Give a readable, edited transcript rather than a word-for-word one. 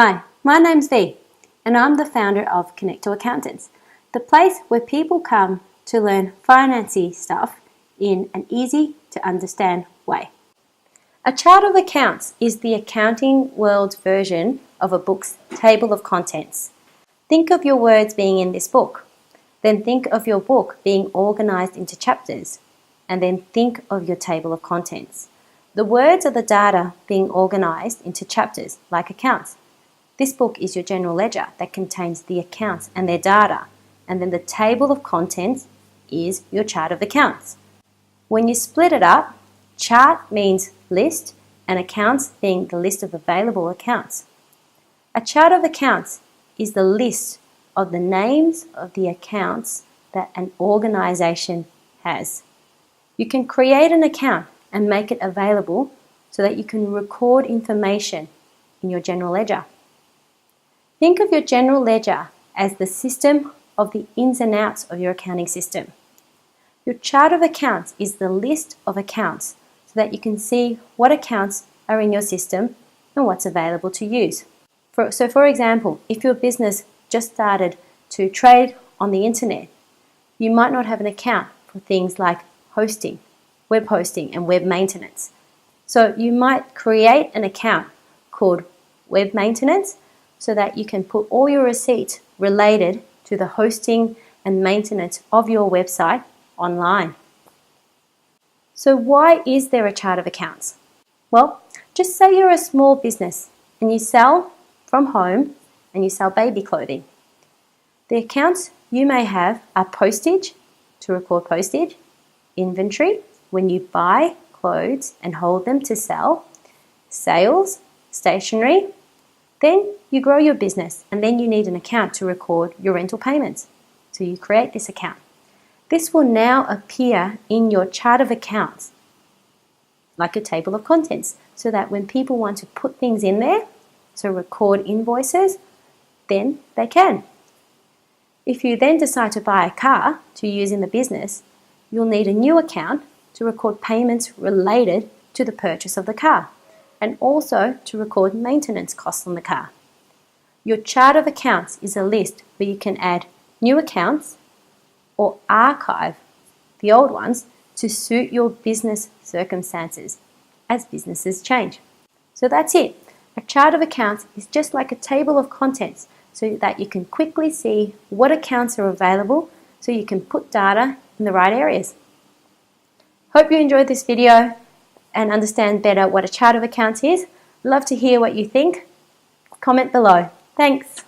Hi, my name's V, and I'm the founder of Connect to Accountants, the place where people come to learn financy stuff in an easy to understand way. A chart of accounts is the accounting world's version of a book's table of contents. Think of your words being in this book, then think of your book being organized into chapters, and then think of your table of contents. The words are the data being organized into chapters like accounts. This book is your general ledger that contains the accounts and their data, and then the table of contents is your chart of accounts. When you split it up, chart means list and accounts being the list of available accounts. A chart of accounts is the list of the names of the accounts that an organization has. You can create an account and make it available so that you can record information in your general ledger. Think of your general ledger as the system of the ins and outs of your accounting system. Your chart of accounts is the list of accounts so that you can see what accounts are in your system and what's available to use. For example, if your business just started to trade on the internet, you might not have an account for things like hosting, web hosting and web maintenance. So you might create an account called web maintenance so that you can put all your receipts related to the hosting and maintenance of your website online. So why is there a chart of accounts? Well, just say you're a small business and you sell from home and you sell baby clothing. The accounts you may have are postage, to record postage, inventory, when you buy clothes and hold them to sell, sales, stationery. Then you grow your business and then you need an account to record your rental payments. So you create this account. This will now appear in your chart of accounts like a table of contents so that when people want to put things in there, so record invoices, then they can. If you then decide to buy a car to use in the business, you'll need a new account to record payments related to the purchase of the car and also to record maintenance costs on the car. Your chart of accounts is a list where you can add new accounts or archive the old ones to suit your business circumstances as businesses change. So that's it. A chart of accounts is just like a table of contents so that you can quickly see what accounts are available so you can put data in the right areas. Hope you enjoyed this video and understand better what a chart of accounts is. Love to hear what you think. Comment below. Thanks.